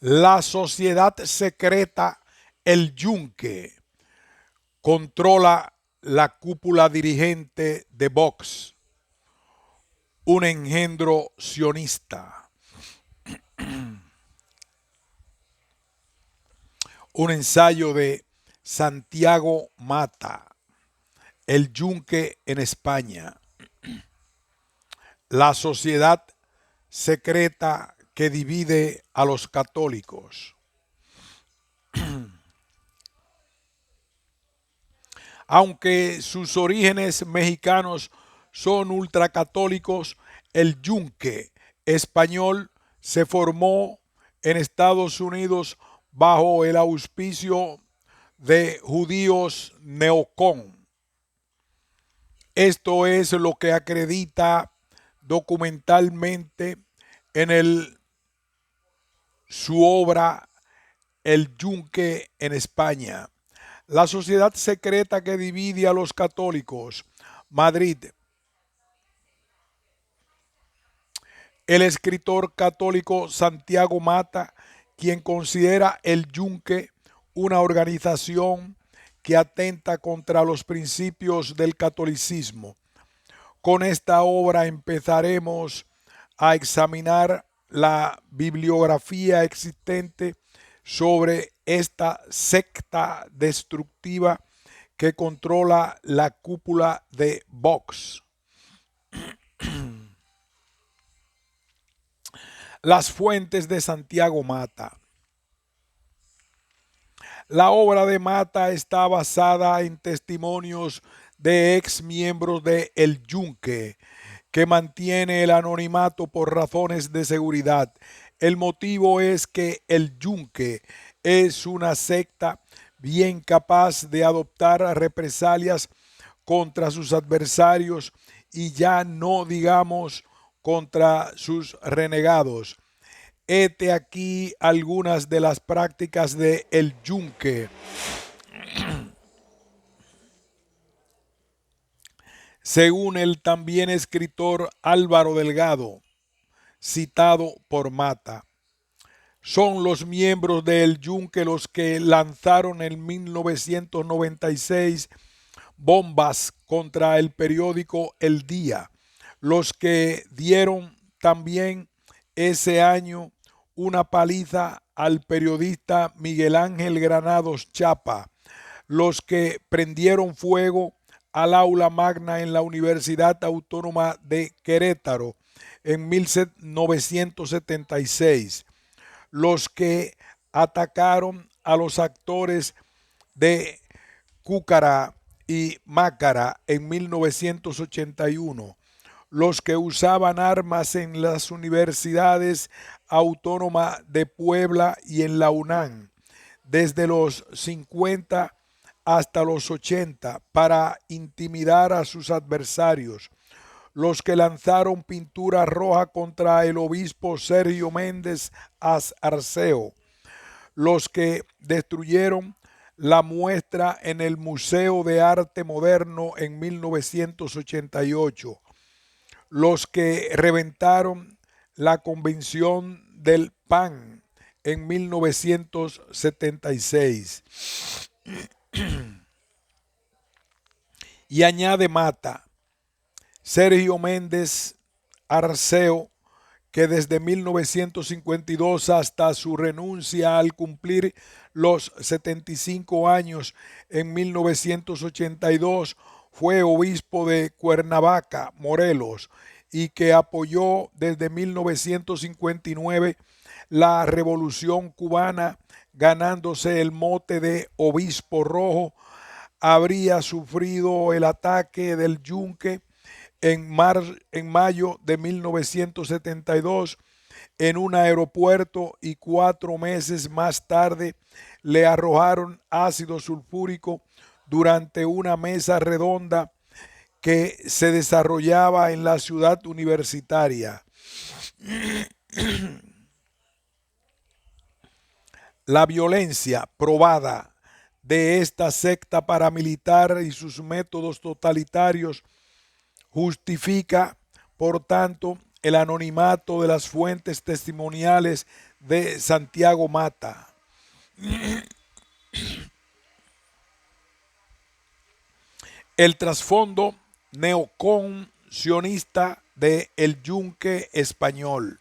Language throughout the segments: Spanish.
La sociedad secreta El Yunque controla la cúpula dirigente de Vox, un engendro sionista. Un ensayo de Santiago Mata, El Yunque en España. La sociedad secreta que divide a los católicos. Aunque sus orígenes mexicanos son ultracatólicos, el Yunque español se formó en Estados Unidos bajo el auspicio de judíos neocon. Esto es lo que acredita documentalmente en su obra El Yunque en España. La sociedad secreta que divide a los católicos. Madrid. El escritor católico Santiago Mata, quien considera el Yunque una organización que atenta contra los principios del catolicismo. Con esta obra empezaremos a examinar la bibliografía existente sobre esta secta destructiva que controla la cúpula de Vox. Las fuentes de Santiago Mata. La obra de Mata está basada en testimonios de ex miembros de El Yunque, que mantiene el anonimato por razones de seguridad. El motivo es que El Yunque es una secta bien capaz de adoptar represalias contra sus adversarios y ya no digamos contra sus renegados. Hete aquí algunas de las prácticas de El Yunque. Según el también escritor Álvaro Delgado, citado por Mata, son los miembros de El Yunque los que lanzaron en 1996 bombas contra el periódico El Día, los que dieron también ese año una paliza al periodista Miguel Ángel Granados Chapa, los que prendieron fuego al aula magna en la Universidad Autónoma de Querétaro en 1976, los que atacaron a los actores de Cúcara y Mácara en 1981, los que usaban armas en las universidades autónomas de Puebla y en la UNAM, desde los 50 hasta los 80 para intimidar a sus adversarios, los que lanzaron pintura roja contra el obispo Sergio Méndez Arceo, los que destruyeron la muestra en el Museo de Arte Moderno en 1988, los que reventaron la Convención del PAN en 1976. Y añade Mata, Sergio Méndez Arceo, que desde 1952 hasta su renuncia al cumplir los 75 años en 1982 fue obispo de Cuernavaca, Morelos, y que apoyó desde 1959 la Revolución Cubana, ganándose el mote de Obispo Rojo, habría sufrido el ataque del Yunque en mayo de 1972 en un aeropuerto y 4 meses más tarde le arrojaron ácido sulfúrico durante una mesa redonda que se desarrollaba en la ciudad universitaria. La violencia probada de esta secta paramilitar y sus métodos totalitarios justifica, por tanto, el anonimato de las fuentes testimoniales de Santiago Mata. El trasfondo neoconcionista de El Yunque español.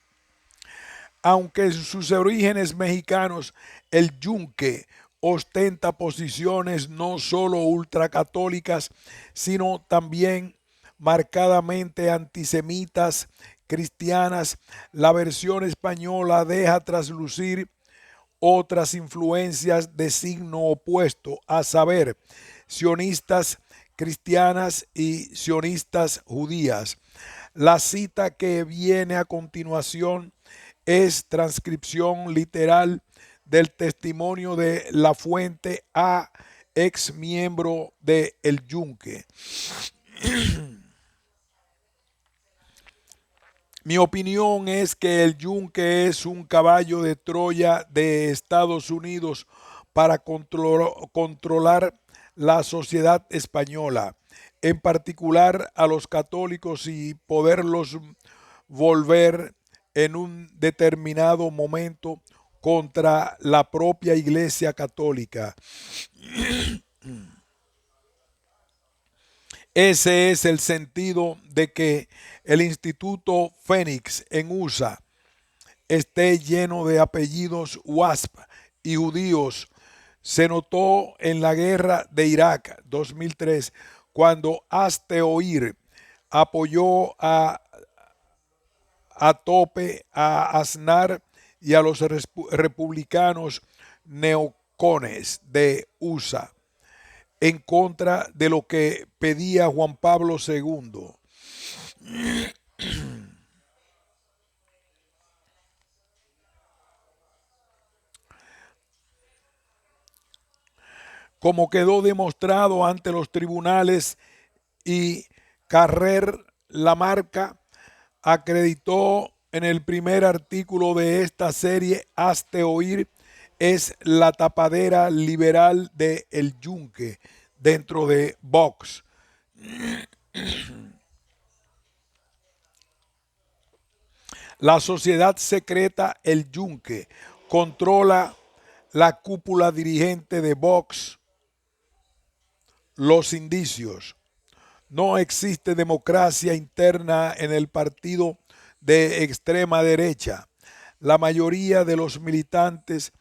Aunque en sus orígenes mexicanos, el Yunque ostenta posiciones no solo ultracatólicas, sino también marcadamente antisemitas, cristianas, la versión española deja traslucir otras influencias de signo opuesto, a saber, sionistas cristianas y sionistas judías. La cita que viene a continuación es transcripción literal del testimonio de la fuente A, ex miembro de El Yunque. Mi opinión es que el Yunque es un caballo de Troya de Estados Unidos para controlar la sociedad española, en particular a los católicos, y poderlos volver en un determinado momento contra la propia Iglesia Católica. Ese es el sentido de que el Instituto Phoenix en USA esté lleno de apellidos WASP y judíos. Se notó en la guerra de Irak 2003, cuando Hazte Oír apoyó a tope a Aznar y a los republicanos neocones de USA, en contra de lo que pedía Juan Pablo II. Como quedó demostrado ante los tribunales, y Carrer Lamarca acreditó en el primer artículo de esta serie, Hazte Oír es la tapadera liberal de El Yunque dentro de Vox. La sociedad secreta El Yunque controla la cúpula dirigente de Vox. Los indicios: no existe democracia interna en el partido de extrema derecha. La mayoría de los militantes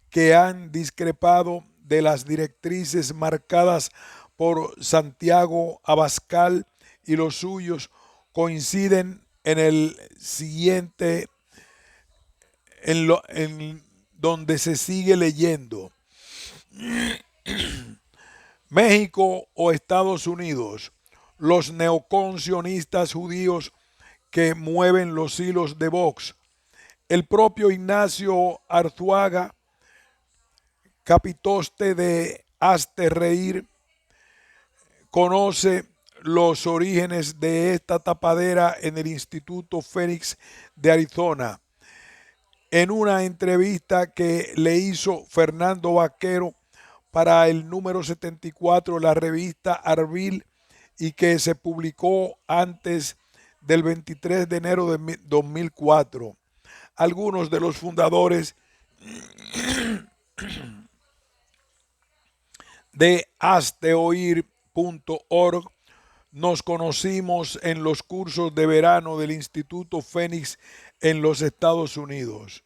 que han discrepado de las directrices marcadas por Santiago Abascal y los suyos coinciden en el siguiente, en donde se sigue leyendo: México o Estados Unidos, los neoconcionistas judíos que mueven los hilos de Vox. El propio Ignacio Arzuaga, capitoste de Hazte Reír, conoce los orígenes de esta tapadera en el Instituto Phoenix de Arizona. En una entrevista que le hizo Fernando Vaquero para el número 74 de la revista Arbil, y que se publicó antes del 23 de enero de 2004. Algunos de los fundadores de hazteoír.org nos conocimos en los cursos de verano del Instituto Phoenix en los Estados Unidos.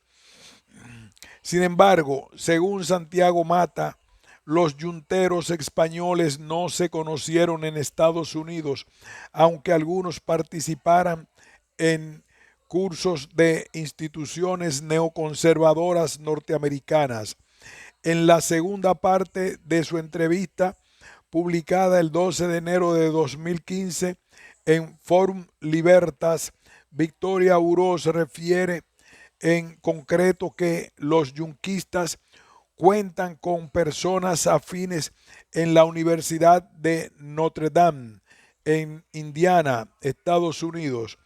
Sin embargo, según Santiago Mata, los yunteros españoles no se conocieron en Estados Unidos, aunque algunos participaran en cursos de instituciones neoconservadoras norteamericanas. En la segunda parte de su entrevista, publicada el 12 de enero de 2015 en Forum Libertas, Victoria Uroz refiere en concreto que los yunquistas cuentan con personas afines en la Universidad de Notre Dame, en Indiana, Estados Unidos.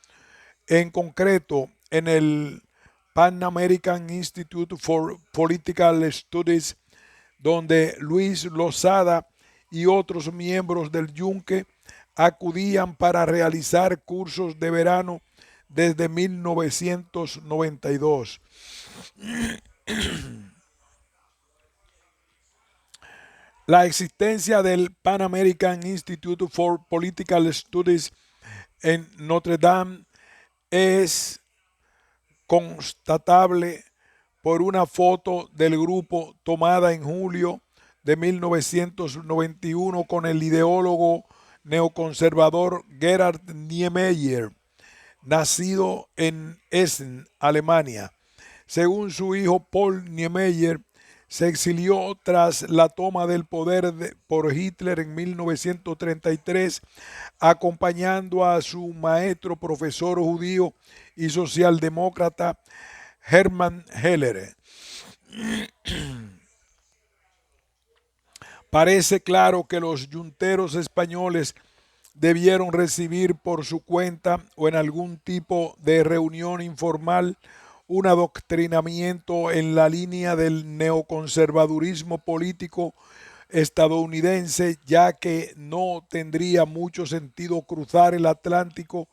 En concreto, en el Pan American Institute for Political Studies, donde Luis Lozada y otros miembros del Yunque acudían para realizar cursos de verano desde 1992. La existencia del Pan American Institute for Political Studies en Notre Dame es constatable por una foto del grupo tomada en julio de 1991 con el ideólogo neoconservador Gerhard Niemeyer, nacido en Essen, Alemania. Según su hijo Paul Niemeyer, se exilió tras la toma del poder por Hitler en 1933, acompañando a su maestro profesor judío y socialdemócrata Hermann Heller. Parece claro que los yunteros españoles debieron recibir por su cuenta o en algún tipo de reunión informal un adoctrinamiento en la línea del neoconservadurismo político estadounidense, ya que no tendría mucho sentido cruzar el Atlántico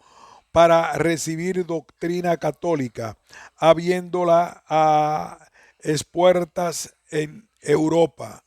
para recibir doctrina católica, habiéndola a expuertas en Europa.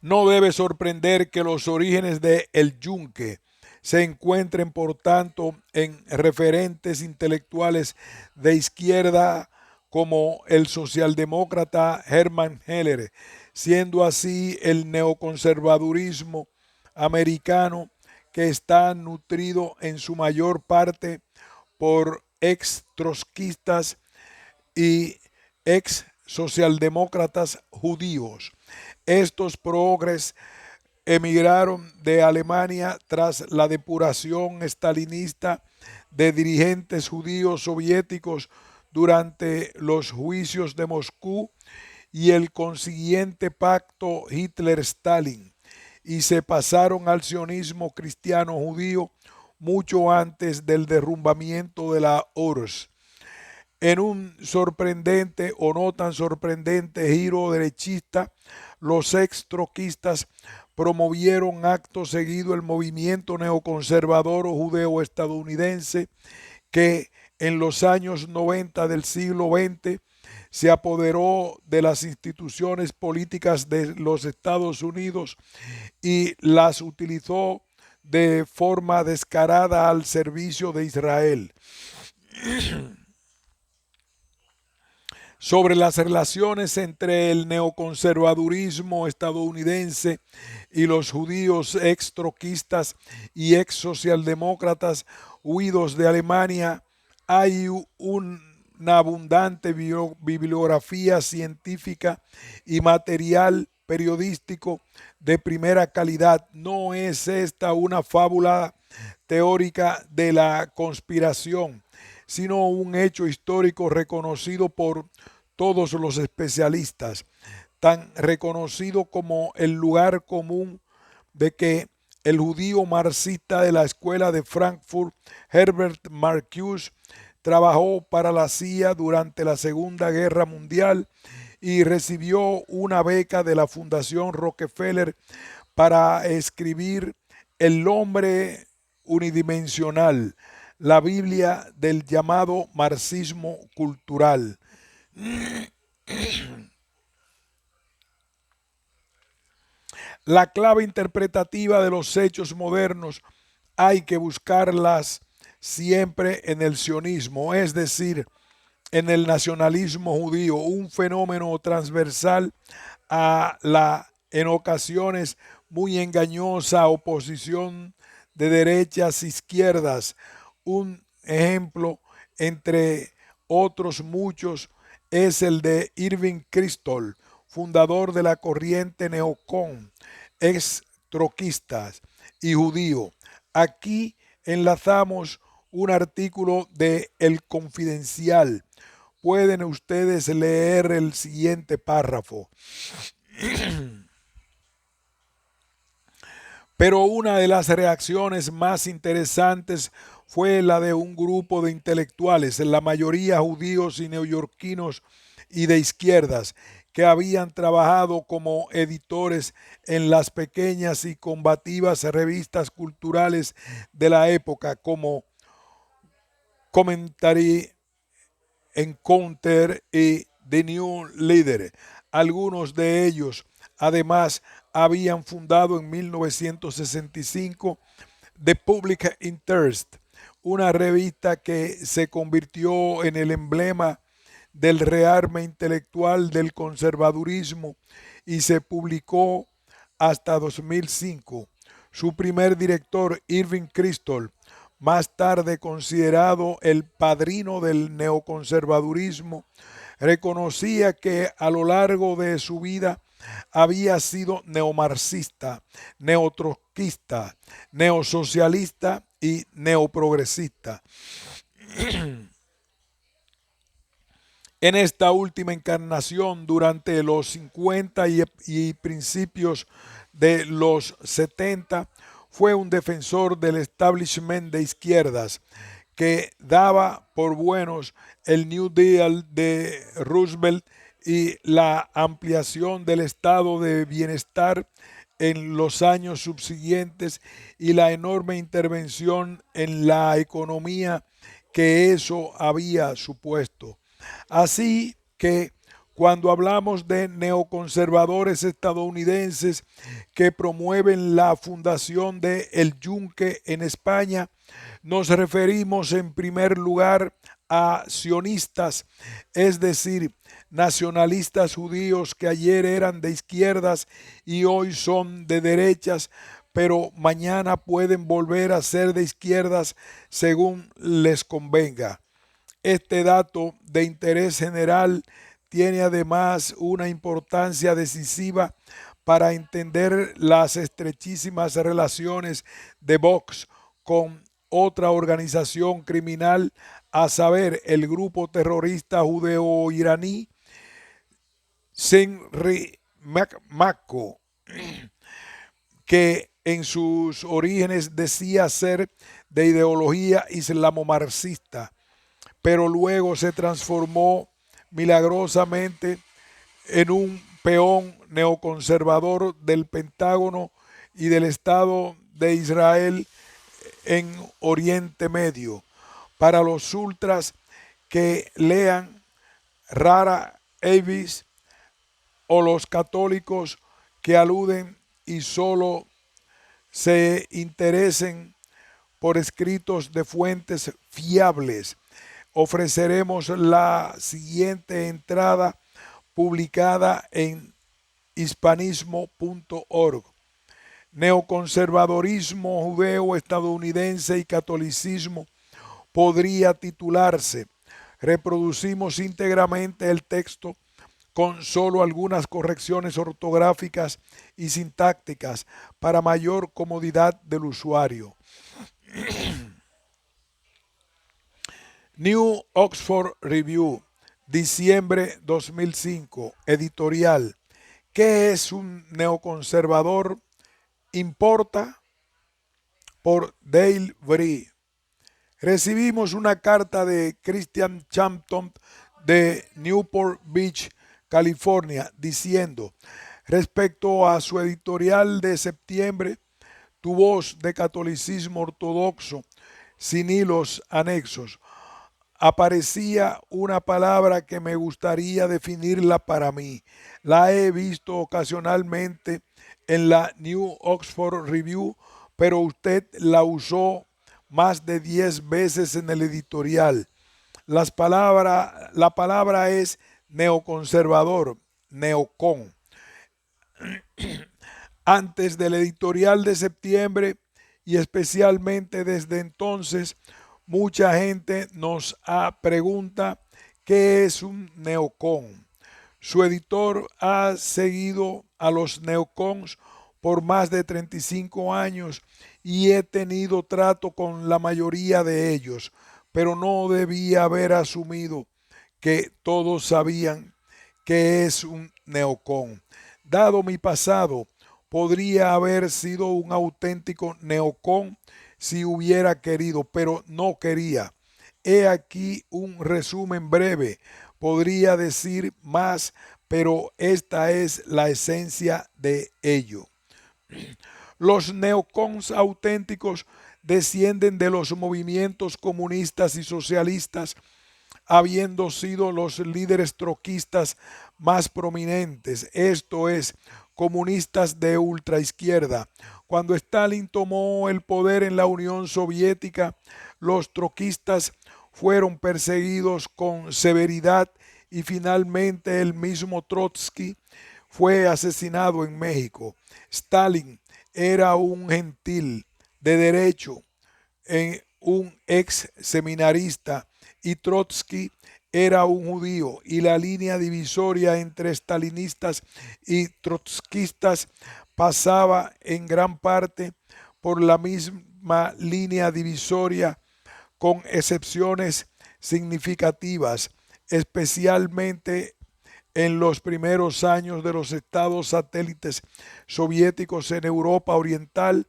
No debe sorprender que los orígenes de El Yunque se encuentren, por tanto, en referentes intelectuales de izquierda como el socialdemócrata Hermann Heller, siendo así el neoconservadurismo americano, que está nutrido en su mayor parte por ex-trotskistas y ex-socialdemócratas judíos. Estos progres emigraron de Alemania tras la depuración estalinista de dirigentes judíos soviéticos durante los juicios de Moscú y el consiguiente pacto Hitler-Stalin, y se pasaron al sionismo cristiano judío mucho antes del derrumbamiento de la URSS. En un sorprendente o no tan sorprendente giro derechista, los ex-troquistas promovieron acto seguido el movimiento neoconservador judeo estadounidense, que en los años 90 del siglo XX se apoderó de las instituciones políticas de los Estados Unidos y las utilizó de forma descarada al servicio de Israel. Sobre las relaciones entre el neoconservadurismo estadounidense y los judíos ex-troquistas y ex-socialdemócratas huidos de Alemania, hay una abundante bibliografía científica y material periodístico de primera calidad. No es esta una fábula teórica de la conspiración, sino un hecho histórico reconocido por todos los especialistas, tan reconocido como el lugar común de que el judío marxista de la escuela de Frankfurt, Herbert Marcuse, trabajó para la CIA durante la Segunda Guerra Mundial y recibió una beca de la Fundación Rockefeller para escribir El hombre unidimensional, la Biblia del llamado marxismo cultural. La clave interpretativa de los hechos modernos hay que buscarlas siempre en el sionismo, es decir, en el nacionalismo judío, un fenómeno transversal a la en ocasiones muy engañosa oposición de derechas e izquierdas. Un ejemplo, entre otros muchos, es el de Irving Kristol, fundador de la corriente neocon, ex troquista y judío. Aquí enlazamos un artículo de El Confidencial. Pueden ustedes leer el siguiente párrafo. Pero una de las reacciones más interesantes fue la de un grupo de intelectuales, en la mayoría judíos y neoyorquinos y de izquierdas, que habían trabajado como editores en las pequeñas y combativas revistas culturales de la época como Commentary, Encounter y The New Leader. Algunos de ellos, además, habían fundado en 1965 The Public Interest, una revista que se convirtió en el emblema del rearme intelectual del conservadurismo y se publicó hasta 2005. Su primer director, Irving Kristol, más tarde considerado el padrino del neoconservadurismo, reconocía que a lo largo de su vida había sido neomarxista, neotrotskista, neosocialista y neoprogresista. En esta última encarnación, durante los 50 y principios de los 70, fue un defensor del establishment de izquierdas que daba por buenos el New Deal de Roosevelt y la ampliación del estado de bienestar en los años subsiguientes y la enorme intervención en la economía que eso había supuesto. Así que cuando hablamos de neoconservadores estadounidenses que promueven la fundación de El Yunque en España, nos referimos en primer lugar a sionistas, es decir, nacionalistas judíos que ayer eran de izquierdas y hoy son de derechas, pero mañana pueden volver a ser de izquierdas según les convenga. Este dato de interés general tiene además una importancia decisiva para entender las estrechísimas relaciones de Vox con otra organización criminal, a saber, el grupo terrorista judeo-iraní Senri Makko, que en sus orígenes decía ser de ideología islamo-marxista, pero luego se transformó milagrosamente en un peón neoconservador del Pentágono y del Estado de Israel en Oriente Medio. Para los ultras que lean Rara Avis o los católicos que aluden y solo se interesen por escritos de fuentes fiables, ofreceremos la siguiente entrada publicada en hispanismo.org. Neoconservadorismo judeo estadounidense y catolicismo podría titularse. Reproducimos íntegramente el texto con solo algunas correcciones ortográficas y sintácticas para mayor comodidad del usuario. New Oxford Review, diciembre 2005, editorial. ¿Qué es un neoconservador? ¿Importa? Por Dale Bree. Recibimos una carta de Christian Champton de Newport Beach, California, diciendo, respecto a su editorial de septiembre, Tu voz de catolicismo ortodoxo, sin hilos anexos, aparecía una palabra que me gustaría definirla para mí. La he visto ocasionalmente en la New Oxford Review, pero usted la usó más de 10 veces en el editorial. La palabra es neoconservador, neocon. Antes del editorial de septiembre y especialmente desde entonces, mucha gente nos pregunta qué es un neocon. Su editor ha seguido a los neocons por más de 35 años y he tenido trato con la mayoría de ellos, pero no debía haber asumido que todos sabían que es un neocon. Dado mi pasado, podría haber sido un auténtico neocon si hubiera querido, pero no quería. He aquí un resumen breve. Podría decir más, pero esta es la esencia de ello. Los neocons auténticos descienden de los movimientos comunistas y socialistas, habiendo sido los líderes troquistas más prominentes, esto es, comunistas de ultraizquierda. Cuando Stalin tomó el poder en la Unión Soviética, los troquistas fueron perseguidos con severidad y finalmente el mismo Trotsky fue asesinado en México. Stalin era un gentil de derecho, un ex seminarista, y Trotsky era un judío, y la línea divisoria entre stalinistas y trotskistas pasaba en gran parte por la misma línea divisoria, con excepciones significativas, especialmente en los primeros años de los estados satélites soviéticos en Europa Oriental,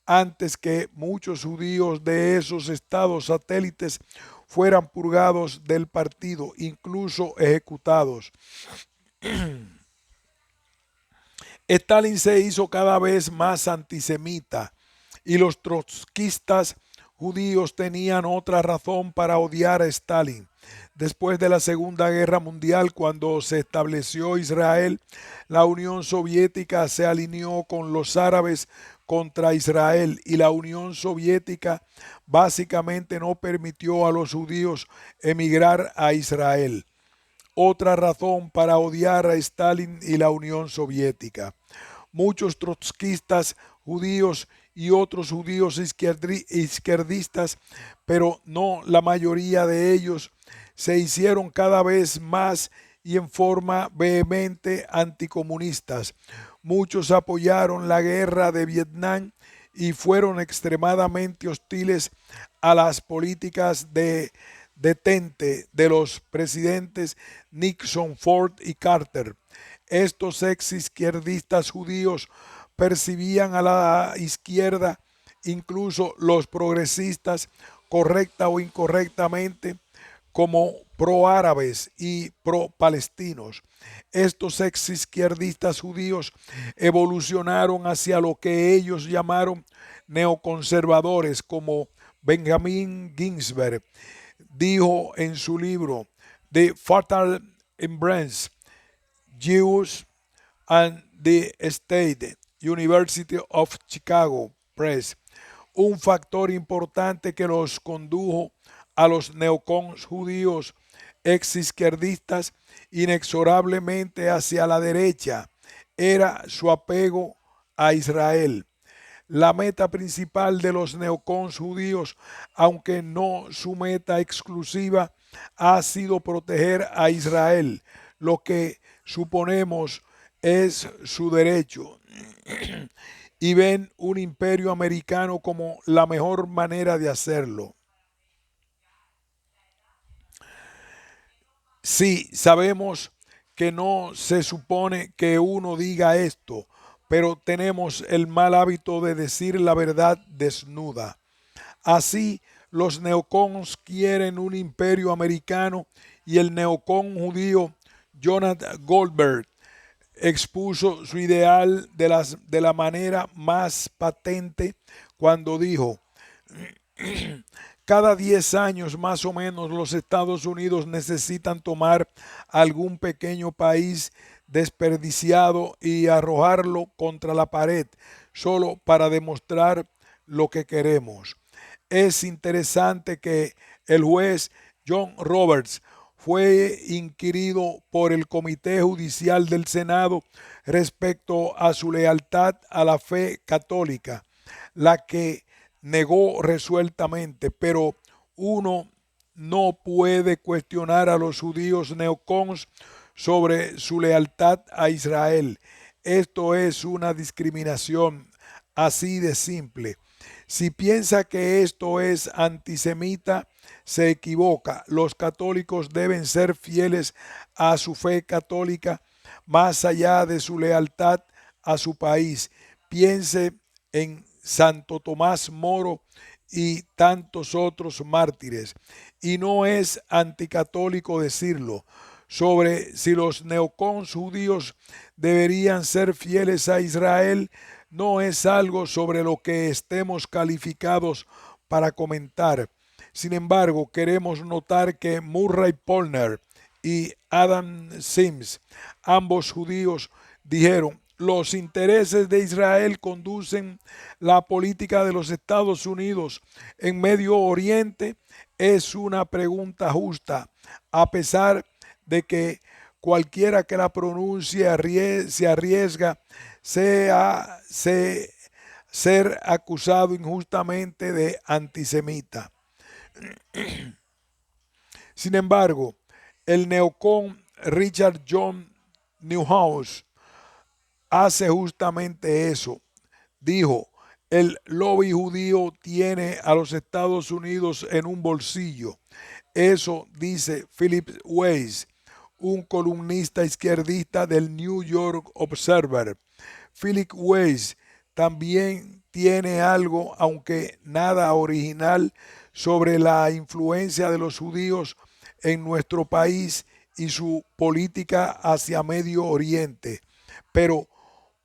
antes que muchos judíos de esos estados satélites fueran purgados del partido, incluso ejecutados. Stalin se hizo cada vez más antisemita y los trotskistas judíos tenían otra razón para odiar a Stalin. Después de la Segunda Guerra Mundial, cuando se estableció Israel, la Unión Soviética se alineó con los árabes contra Israel y la Unión Soviética básicamente no permitió a los judíos emigrar a Israel. Otra razón para odiar a Stalin y la Unión Soviética. Muchos trotskistas judíos y otros judíos izquierdistas, pero no la mayoría de ellos, se hicieron cada vez más y en forma vehemente anticomunistas. Muchos apoyaron la guerra de Vietnam y fueron extremadamente hostiles a las políticas de detente de los presidentes Nixon, Ford y Carter. Estos ex izquierdistas judíos percibían a la izquierda, incluso los progresistas, correcta o incorrectamente, como pro-árabes y pro-palestinos. Estos ex izquierdistas judíos evolucionaron hacia lo que ellos llamaron neoconservadores, como Benjamin Ginsberg dijo en su libro The Fatal Embrace, Jews and the State, University of Chicago Press. Un factor importante que los condujo a los neocons judíos ex izquierdistas inexorablemente hacia la derecha era su apego a Israel. La meta principal de los neocons judíos, aunque no su meta exclusiva, ha sido proteger a Israel, lo que suponemos es su derecho, y ven un imperio americano como la mejor manera de hacerlo. Sí, sabemos que no se supone que uno diga esto, pero tenemos el mal hábito de decir la verdad desnuda. Así, los neocons quieren un imperio americano y el neocon judío Jonathan Goldberg expuso su ideal de la manera más patente cuando dijo: cada 10 años más o menos los Estados Unidos necesitan tomar algún pequeño país desperdiciado y arrojarlo contra la pared solo para demostrar lo que queremos. Es interesante que el juez John Roberts fue inquirido por el Comité Judicial del Senado respecto a su lealtad a la fe católica, la que negó resueltamente, pero uno no puede cuestionar a los judíos neocons sobre su lealtad a Israel. Esto es una discriminación así de simple. Si piensa que esto es antisemita, se equivoca. Los católicos deben ser fieles a su fe católica más allá de su lealtad a su país. Piense en Santo Tomás Moro y tantos otros mártires. Y no es anticatólico decirlo. sobre si los neocons judíos deberían ser fieles a Israel no es algo sobre lo que estemos calificados para comentar. Sin embargo, queremos notar que Murray Polner y Adam Sims, ambos judíos, dijeron: los intereses de Israel conducen la política de los Estados Unidos en Medio Oriente. Es una pregunta justa, a pesar de que cualquiera que la pronuncie se arriesga ser acusado injustamente de antisemita. Sin embargo, el neocon Richard John Neuhaus hace justamente eso. Dijo: el lobby judío tiene a los Estados Unidos en un bolsillo. Eso dice Philip Weiss, un columnista izquierdista del New York Observer. Philip Weiss también tiene algo, aunque nada original, sobre la influencia de los judíos en nuestro país y su política hacia Medio Oriente. Pero,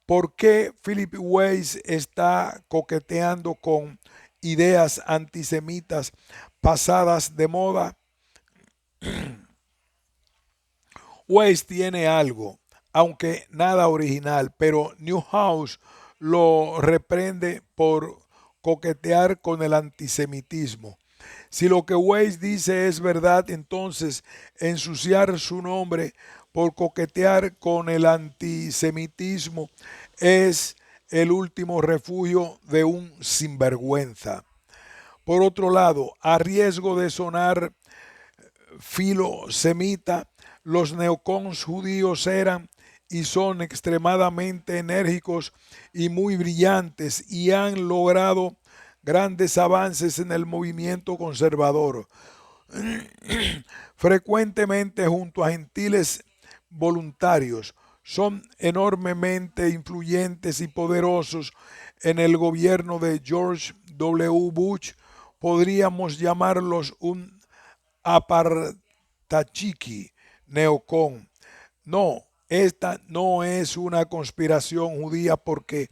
¿por qué Philip Weiss está coqueteando con ideas antisemitas pasadas de moda? Weiss tiene algo, aunque nada original, pero Neuhaus lo reprende por coquetear con el antisemitismo. Si lo que Weiss dice es verdad, entonces ensuciar su nombre por coquetear con el antisemitismo es el último refugio de un sinvergüenza. Por otro lado, a riesgo de sonar filosemita, los neocons judíos eran y son extremadamente enérgicos y muy brillantes y han logrado grandes avances en el movimiento conservador. Frecuentemente junto a gentiles voluntarios, son enormemente influyentes y poderosos en el gobierno de George W. Bush. Podríamos llamarlos un apartachiki neocon. No, esta no es una conspiración judía porque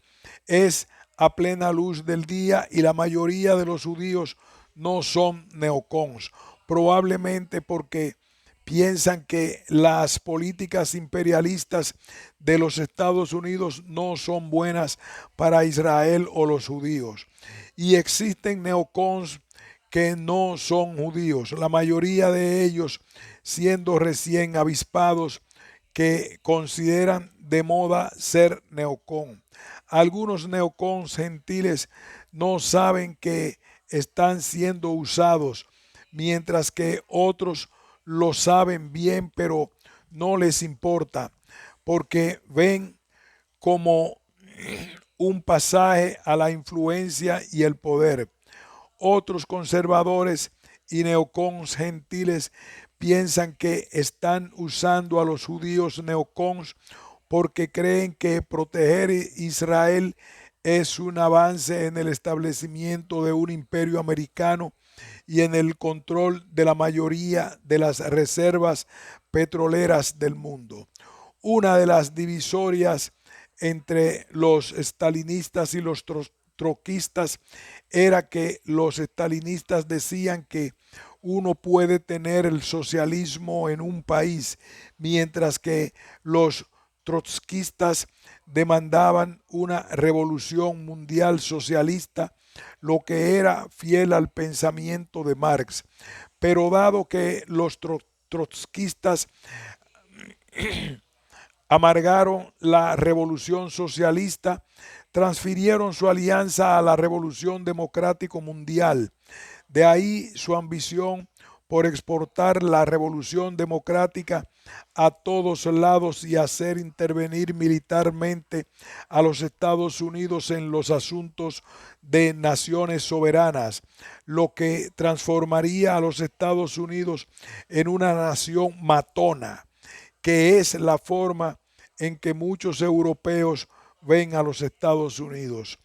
es a plena luz del día y la mayoría de los judíos no son neocons, probablemente porque piensan que las políticas imperialistas de los Estados Unidos no son buenas para Israel o los judíos. Y existen neocons que no son judíos, la mayoría de ellos siendo recién avispados, que consideran de moda ser neocon. Algunos neocons gentiles no saben que están siendo usados, mientras que otros lo saben bien, pero no les importa, porque ven como un pasaje a la influencia y el poder. Otros conservadores y neocons gentiles piensan que están usando a los judíos neocons porque creen que proteger Israel es un avance en el establecimiento de un imperio americano y en el control de la mayoría de las reservas petroleras del mundo. Una de las divisorias entre los stalinistas y los troquistas era que los stalinistas decían que uno puede tener el socialismo en un país, mientras que los trotskistas demandaban una revolución mundial socialista, lo que era fiel al pensamiento de Marx. Pero dado que los trotskistas amargaron la revolución socialista, transfirieron su alianza a la revolución democrático mundial. De ahí su ambición por exportar la revolución democrática a todos lados y hacer intervenir militarmente a los Estados Unidos en los asuntos de naciones soberanas, lo que transformaría a los Estados Unidos en una nación matona, que es la forma en que muchos europeos ven a los Estados Unidos.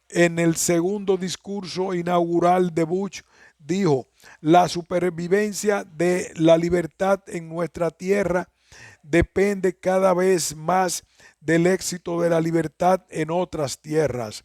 En el segundo discurso inaugural de Bush dijo: la supervivencia de la libertad en nuestra tierra depende cada vez más del éxito de la libertad en otras tierras.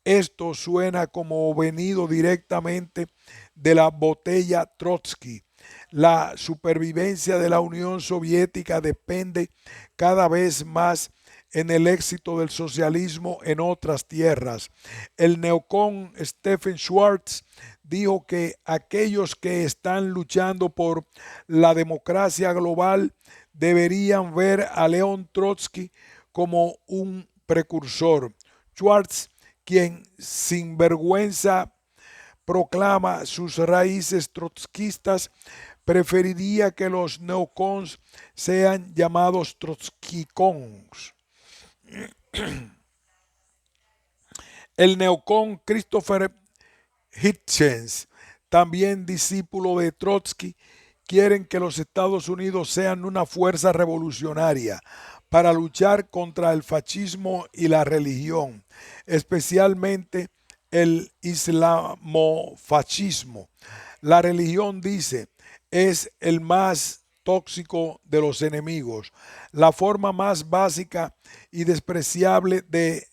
Esto suena como venido directamente de la botella Trotsky. La supervivencia de la Unión Soviética depende cada vez más en el éxito del socialismo en otras tierras. El neocon Stephen Schwartz dijo que aquellos que están luchando por la democracia global deberían ver a León Trotsky como un precursor. Schwartz, quien sin vergüenza proclama sus raíces trotskistas, preferiría que los neocons sean llamados trotskicons. El neocon Christopher Hitchens, también discípulo de Trotsky, quieren que los Estados Unidos sean una fuerza revolucionaria para luchar contra el fascismo y la religión, especialmente el islamofascismo. La religión, dice, es el más tóxico de los enemigos, la forma más básica y despreciable de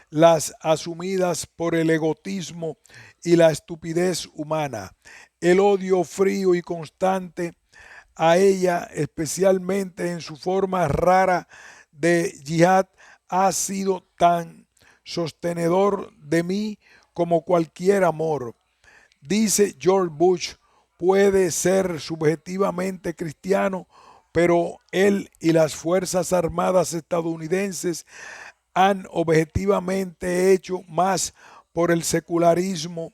las asumidas por el egoísmo y la estupidez humana. El odio frío y constante a ella, especialmente en su forma rara de yihad, ha sido tan sostenedor de mí como cualquier amor. Dice George Bush, puede ser subjetivamente cristiano, pero él y las Fuerzas Armadas estadounidenses han objetivamente hecho más por el secularismo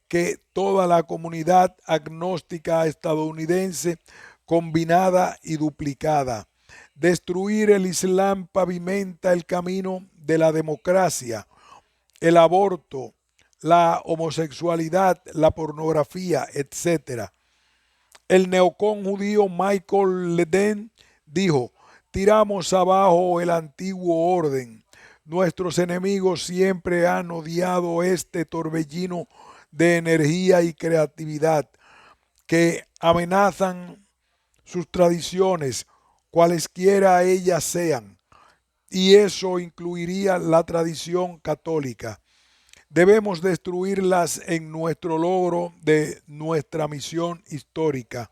que toda la comunidad agnóstica estadounidense combinada y duplicada. Destruir el Islam pavimenta el camino de la democracia, el aborto, la homosexualidad, la pornografía, etc. El neocon judío Michael Leden dijo, tiramos abajo el antiguo orden. Nuestros enemigos siempre han odiado este torbellino de energía y creatividad que amenazan sus tradiciones, cualesquiera ellas sean, y eso incluiría la tradición católica. Debemos destruirlas en nuestro logro de nuestra misión histórica,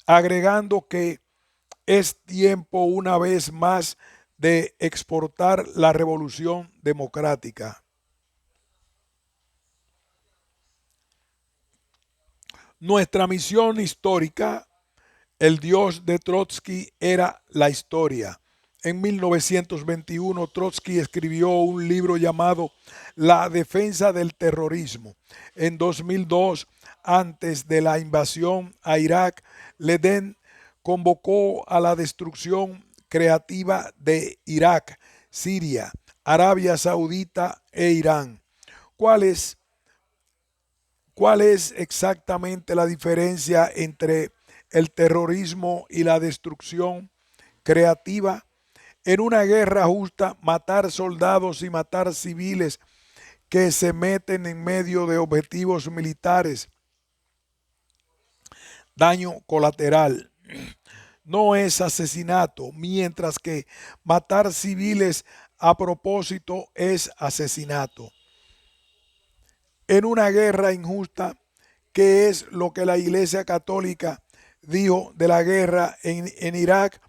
agregando que es tiempo una vez más de exportar la revolución democrática. Nuestra misión histórica, el Dios de Trotsky era la historia. En 1921, Trotsky escribió un libro llamado La defensa del terrorismo. En 2002, antes de la invasión a Irak, Lenin convocó a la destrucción creativa de Irak, Siria, Arabia Saudita e Irán. ¿Cuál es, ¿Cuál es exactamente la diferencia entre el terrorismo y la destrucción creativa? En una guerra justa, matar soldados y matar civiles que se meten en medio de objetivos militares, daño colateral, no es asesinato, mientras que matar civiles a propósito es asesinato. En una guerra injusta, ¿qué es lo que la Iglesia Católica dijo de la guerra en Irak?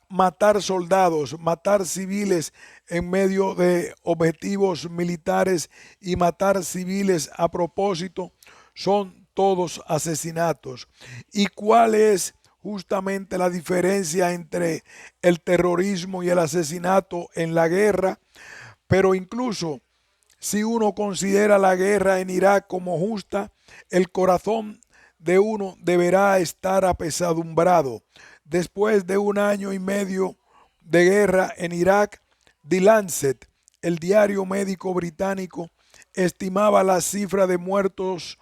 Matar soldados, matar civiles en medio de objetivos militares y matar civiles a propósito son todos asesinatos. ¿Y cuál es justamente la diferencia entre el terrorismo y el asesinato en la guerra? Pero incluso si uno considera la guerra en Irak como justa, el corazón de uno deberá estar apesadumbrado. Después de un año y medio de guerra en Irak, The Lancet, el diario médico británico, estimaba la cifra de muertos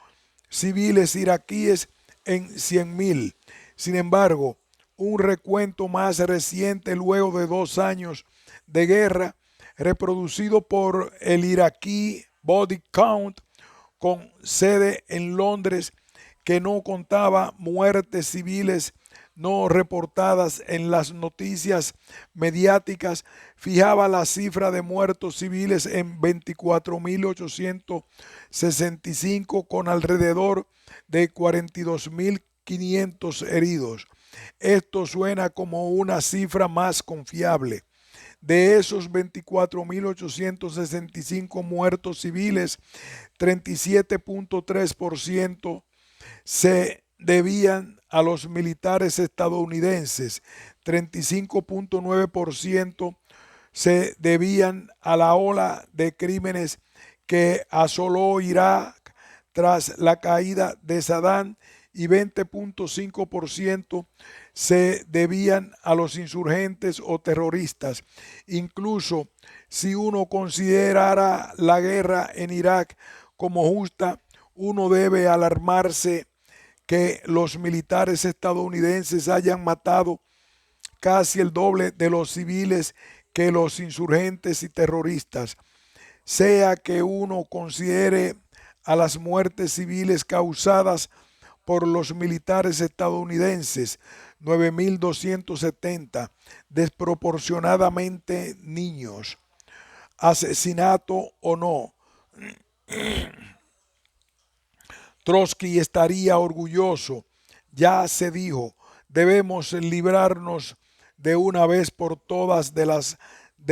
civiles iraquíes en 100.000. Sin embargo, un recuento más reciente, luego de 2 años de guerra, reproducido por el iraquí Body Count, con sede en Londres, que no contaba muertes civiles, no reportadas en las noticias mediáticas fijaba la cifra de muertos civiles en 24.865 con alrededor de 42.500 heridos. Esto suena como una cifra más confiable. De esos 24.865 muertos civiles, 37.3% se debían a los militares estadounidenses, 35.9% se debían a la ola de crímenes que asoló Irak tras la caída de Saddam y 20.5% se debían a los insurgentes o terroristas. Incluso si uno considerara la guerra en Irak como justa, uno debe alarmarse que los militares estadounidenses hayan matado casi el doble de los civiles que los insurgentes y terroristas. Sea que uno considere a las muertes civiles causadas por los militares estadounidenses, 9.270, desproporcionadamente niños, asesinato o no. Trotsky estaría orgulloso. Ya se dijo, debemos librarnos de una vez por todas de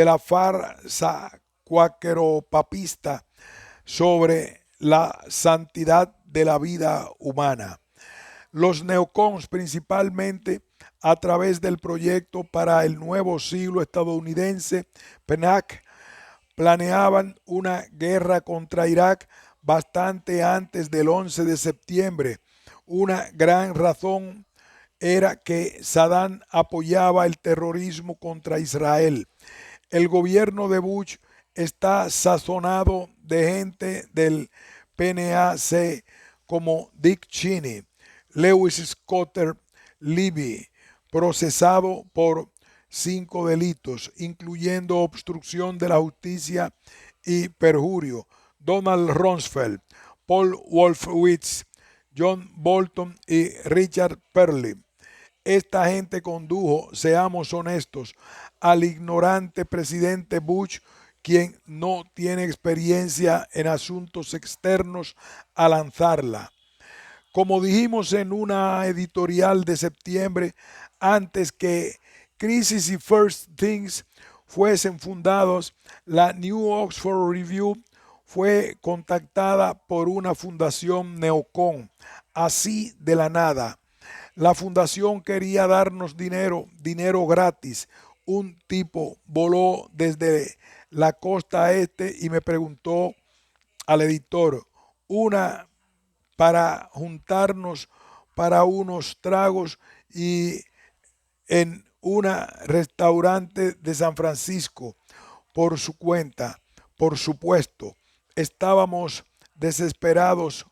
la farsa cuáquero-papista sobre la santidad de la vida humana. Los neocons, principalmente a través del proyecto para el nuevo siglo estadounidense, PNAC, planeaban una guerra contra Irak bastante antes del 11 de septiembre. Una gran razón era que Saddam apoyaba el terrorismo contra Israel. El gobierno de Bush está sazonado de gente del PNAC como Dick Cheney, Lewis Scott Libby, procesado por 5 delitos, incluyendo obstrucción de la justicia y perjurio, Donald Rumsfeld, Paul Wolfowitz, John Bolton y Richard Perley. Esta gente condujo, seamos honestos, al ignorante presidente Bush, quien no tiene experiencia en asuntos externos, a lanzarla. Como dijimos en una editorial de septiembre, antes que Crisis y First Things fuesen fundados, la New Oxford Review fue contactada por una fundación neocon, así de la nada. La fundación quería darnos dinero gratis. Un tipo voló desde la costa este y me preguntó al editor, una para juntarnos para unos tragos y en un restaurante de San Francisco por su cuenta. Por supuesto, estábamos desesperados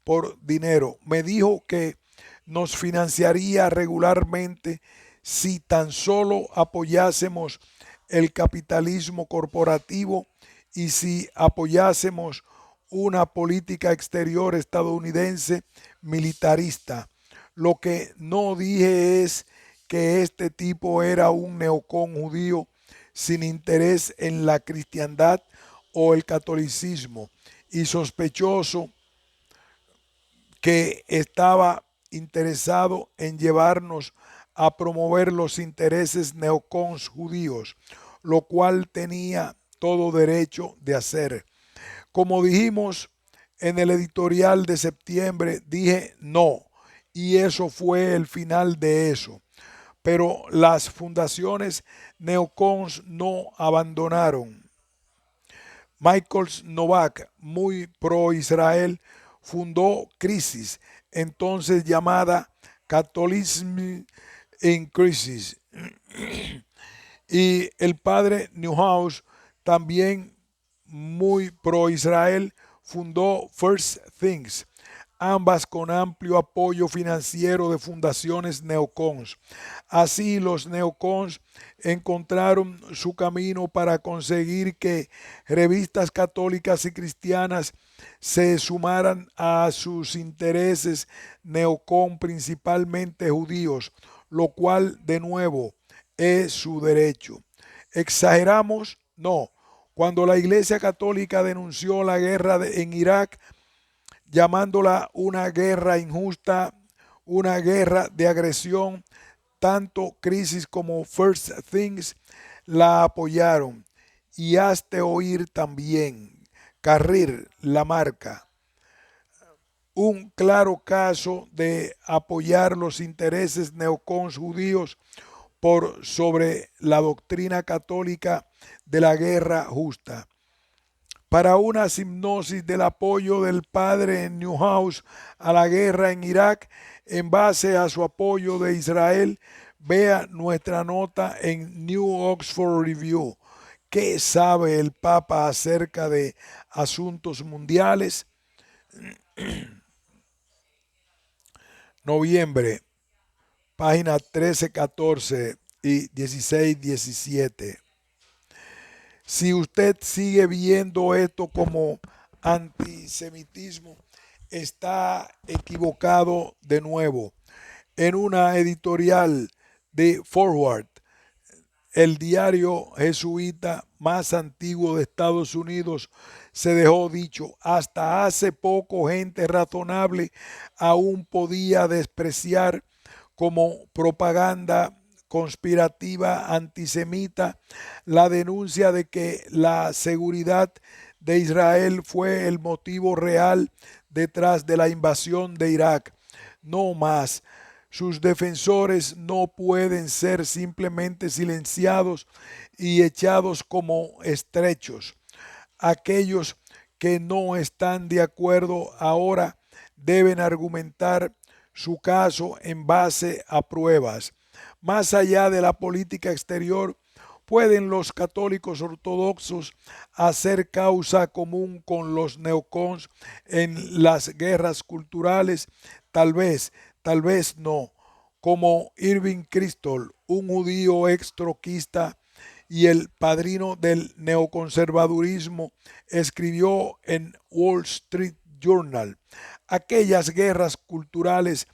por dinero. Me dijo que nos financiaría regularmente si tan solo apoyásemos el capitalismo corporativo y si apoyásemos una política exterior estadounidense militarista. Lo que no dije es que este tipo era un neocon judío sin interés en la cristiandad o el catolicismo y sospechoso que estaba interesado en llevarnos a promover los intereses neocons judíos, lo cual tenía todo derecho de hacer. Como dijimos en el editorial de septiembre, dije no, y eso fue el final de eso. Pero las fundaciones neocons no abandonaron. Michael Novak, muy pro-Israel, fundó Crisis, entonces llamada Catholicism in Crisis. Y el padre Newhouse, también muy pro-Israel, fundó First Things, ambas con amplio apoyo financiero de fundaciones neocons. Así los neocons encontraron su camino para conseguir que revistas católicas y cristianas se sumaran a sus intereses neocon, principalmente judíos, lo cual de nuevo es su derecho. ¿Exageramos? No. Cuando la Iglesia Católica denunció la guerra en Irak, llamándola una guerra injusta, una guerra de agresión, tanto Crisis como First Things la apoyaron. Y hazte oír también, Carrir, la marca, un claro caso de apoyar los intereses neocons judíos por sobre la doctrina católica de la guerra justa. Para una hipnosis del apoyo del padre en Newhouse a la guerra en Irak en base a su apoyo de Israel, vea nuestra nota en New Oxford Review. ¿Qué sabe el Papa acerca de asuntos mundiales? Noviembre, página 13, 14 y 16, 17. Si usted sigue viendo esto como antisemitismo, está equivocado de nuevo. En una editorial de Forward, el diario jesuita más antiguo de Estados Unidos, se dejó dicho: hasta hace poco gente razonable aún podía despreciar como propaganda conspirativa antisemita la denuncia de que la seguridad de Israel fue el motivo real detrás de la invasión de Irak. No más. Sus defensores no pueden ser simplemente silenciados y echados como estrechos. Aquellos que no están de acuerdo ahora deben argumentar su caso en base a pruebas. Más allá de la política exterior, ¿pueden los católicos ortodoxos hacer causa común con los neocons en las guerras culturales? Tal vez no. Como Irving Kristol, un judío ex-troquista y el padrino del neoconservadurismo, escribió en Wall Street Journal: aquellas guerras culturales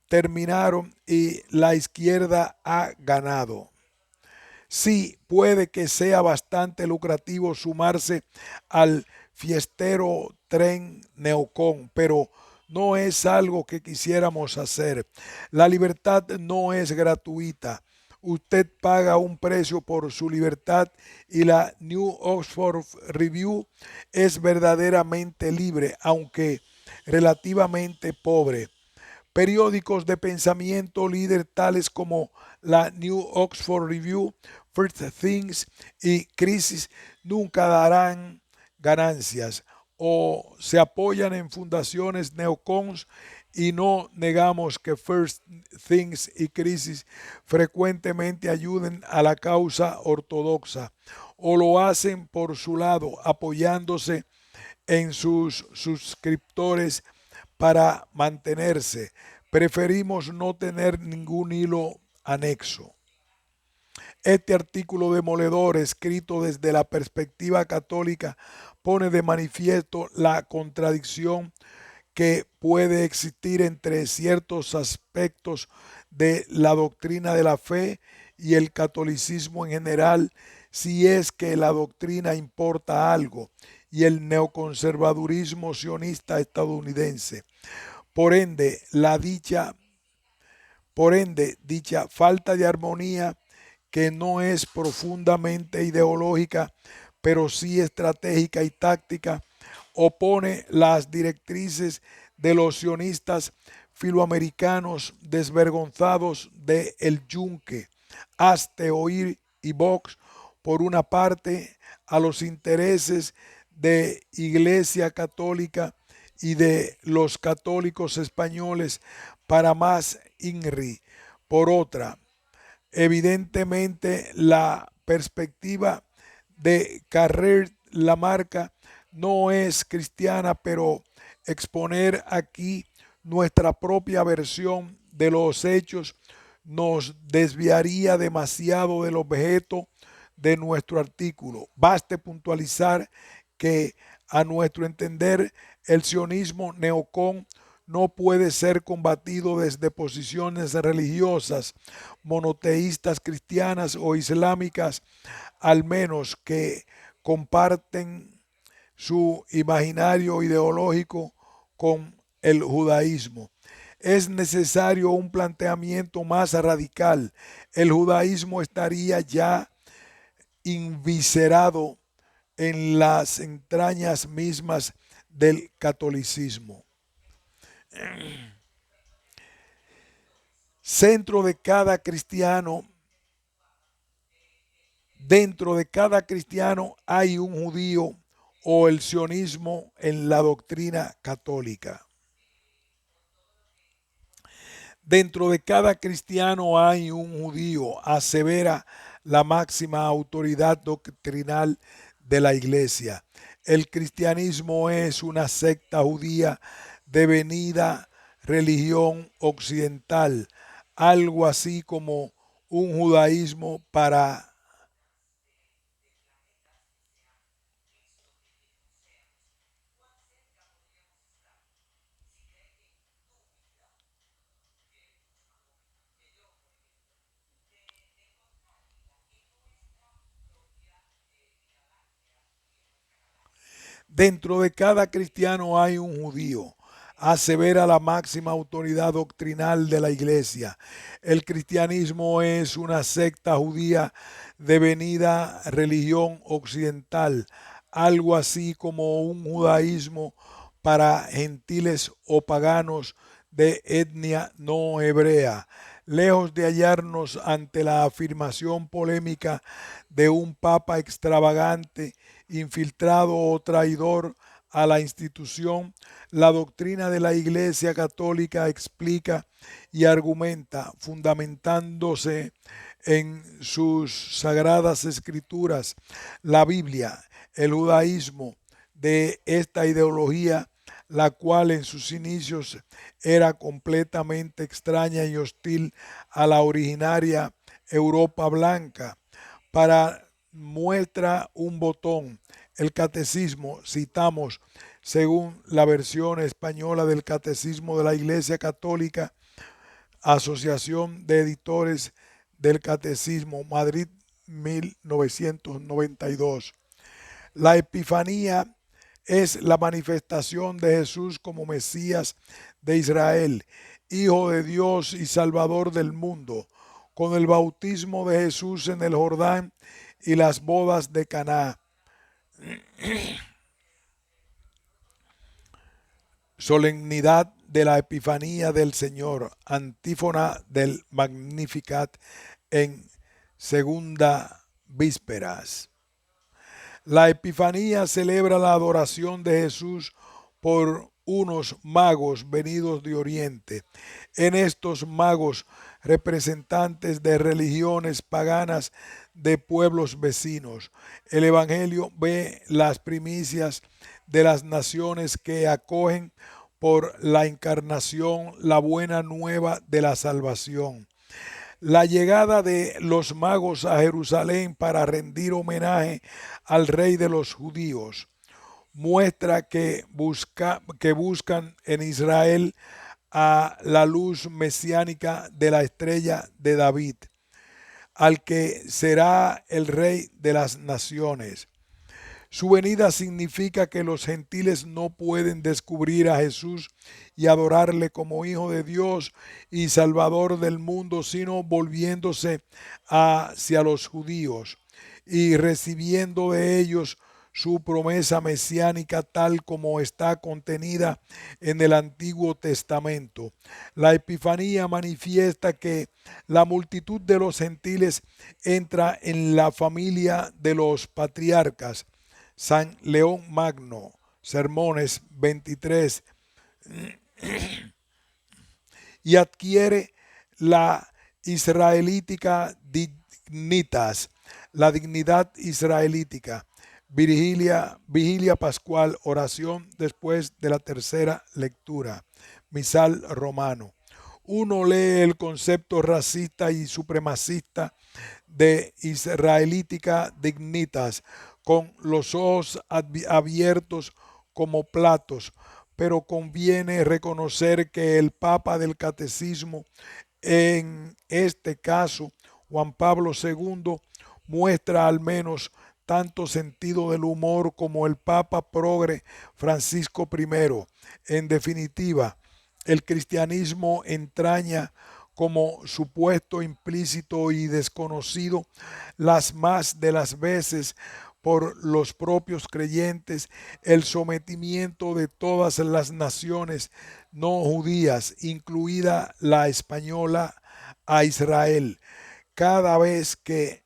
terminaron y la izquierda ha ganado. Sí, puede que sea bastante lucrativo sumarse al fiestero tren neocon, pero no es algo que quisiéramos hacer. La libertad no es gratuita. Usted paga un precio por su libertad y la New Oxford Review es verdaderamente libre, aunque relativamente pobre. Periódicos de pensamiento líder tales como la New Oxford Review, First Things y Crisis nunca darán ganancias, o se apoyan en fundaciones neocons, y no negamos que First Things y Crisis frecuentemente ayuden a la causa ortodoxa, o lo hacen por su lado apoyándose en sus suscriptores para mantenerse. Preferimos no tener ningún hilo anexo. Este artículo demoledor, escrito desde la perspectiva católica, pone de manifiesto la contradicción que puede existir entre ciertos aspectos de la doctrina de la fe y el catolicismo en general, si es que la doctrina importa algo, y el neoconservadurismo sionista estadounidense. Por ende, dicha falta de armonía, que no es profundamente ideológica, pero sí estratégica y táctica, opone las directrices de los sionistas filoamericanos desvergonzados de El Yunque, Hazte Oír y Vox, por una parte, a los intereses de Iglesia Católica y de los católicos españoles para más INRI, por otra. Evidentemente, la perspectiva de Carrer Lamarca no es cristiana, pero exponer aquí nuestra propia versión de los hechos nos desviaría demasiado del objeto de nuestro artículo. Baste puntualizar que, a nuestro entender, el sionismo neocon no puede ser combatido desde posiciones religiosas, monoteístas, cristianas o islámicas, al menos que comparten su imaginario ideológico con el judaísmo. Es necesario un planteamiento más radical. El judaísmo estaría ya inviscerado en las entrañas mismas del catolicismo. Centro de cada cristiano, dentro de cada cristiano hay un judío o el sionismo en la doctrina católica. Dentro de cada cristiano hay un judío, asevera la máxima autoridad doctrinal de la Iglesia. El cristianismo es una secta judía devenida religión occidental, algo así como un judaísmo para dentro de cada cristiano hay un judío, asevera la máxima autoridad doctrinal de la Iglesia. El cristianismo es una secta judía devenida religión occidental, algo así como un judaísmo para gentiles o paganos de etnia no hebrea. Lejos de hallarnos ante la afirmación polémica de un papa extravagante, infiltrado o traidor a la institución, la doctrina de la Iglesia Católica explica y argumenta, fundamentándose en sus sagradas escrituras, la Biblia, el judaísmo de esta ideología, la cual en sus inicios era completamente extraña y hostil a la originaria Europa blanca. Para muestra un botón, el catecismo, citamos, según la versión española del Catecismo de la Iglesia Católica, Asociación de Editores del Catecismo, Madrid 1992. La Epifanía es la manifestación de Jesús como Mesías de Israel, Hijo de Dios y Salvador del mundo, con el bautismo de Jesús en el Jordán y las bodas de Caná. Solemnidad de la Epifanía del Señor, antífona del Magnificat en segunda vísperas. La Epifanía celebra la adoración de Jesús por unos magos venidos de Oriente. En estos magos, representantes de religiones paganas de pueblos vecinos, el Evangelio ve las primicias de las naciones que acogen por la encarnación la buena nueva de la salvación. La llegada de los magos a Jerusalén para rendir homenaje al rey de los judíos muestra que buscan en Israel a la luz mesiánica de la estrella de David, al que será el rey de las naciones. Su venida significa que los gentiles no pueden descubrir a Jesús y adorarle como Hijo de Dios y Salvador del mundo, sino volviéndose hacia los judíos y recibiendo de ellos su promesa mesiánica tal como está contenida en el Antiguo Testamento. La Epifanía manifiesta que la multitud de los gentiles entra en la familia de los patriarcas. San León Magno, Sermones 23, y adquiere la israelítica dignitas, la dignidad israelítica. Vigilia pascual, oración después de la tercera lectura. Misal romano. Uno lee el concepto racista y supremacista de israelítica dignitas con los ojos abiertos como platos pero conviene reconocer que el Papa del Catecismo, en este caso Juan Pablo II, muestra al menos tanto sentido del humor como el Papa progre Francisco I. En definitiva, el cristianismo entraña como supuesto implícito y desconocido las más de las veces por los propios creyentes el sometimiento de todas las naciones no judías, incluida la española, a Israel. Cada vez que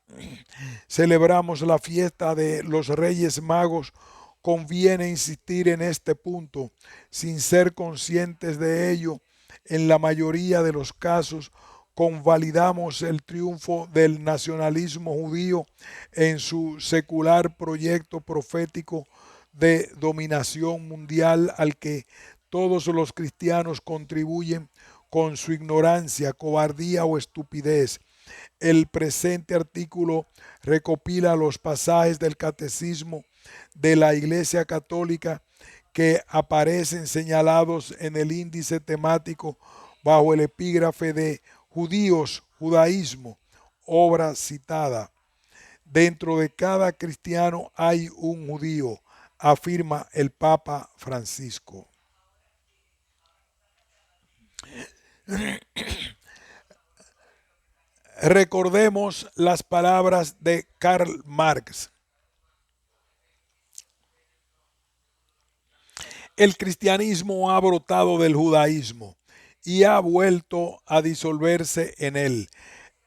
celebramos la fiesta de los Reyes Magos, conviene insistir en este punto, sin ser conscientes de ello. En la mayoría de los casos, convalidamos el triunfo del nacionalismo judío en su secular proyecto profético de dominación mundial al que todos los cristianos contribuyen con su ignorancia, cobardía o estupidez. El presente artículo recopila los pasajes del Catecismo de la Iglesia Católica que aparecen señalados en el índice temático bajo el epígrafe de Judíos, Judaísmo, obra citada. Dentro de cada cristiano hay un judío, afirma el Papa Francisco. Recordemos las palabras de Karl Marx. El cristianismo ha brotado del judaísmo y ha vuelto a disolverse en él.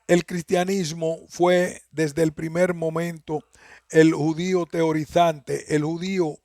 El cristianismo fue desde el primer momento el judío teorizante, el judío,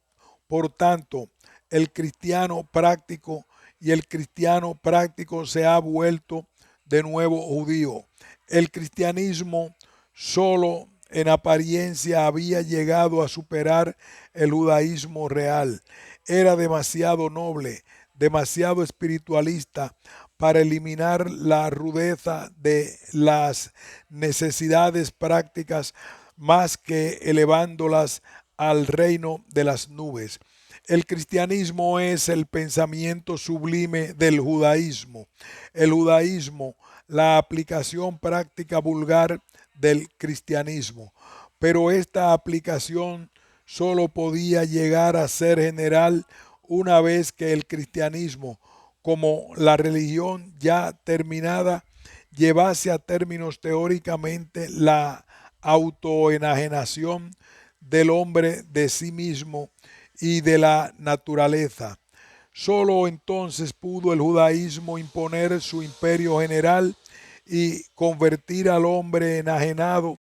por tanto, el cristiano práctico, y el cristiano práctico se ha vuelto de nuevo judío. El cristianismo solo en apariencia había llegado a superar el judaísmo real. Era demasiado noble, demasiado espiritualista para eliminar la rudeza de las necesidades prácticas más que elevándolas al reino de las nubes. El cristianismo es el pensamiento sublime del judaísmo. El judaísmo, la aplicación práctica vulgar del cristianismo. Pero esta aplicación solo podía llegar a ser general una vez que el cristianismo, como la religión ya terminada, llevase a términos teóricamente la autoenajenación del hombre de sí mismo y de la naturaleza. Solo entonces pudo el judaísmo imponer su imperio general y convertir al hombre enajenado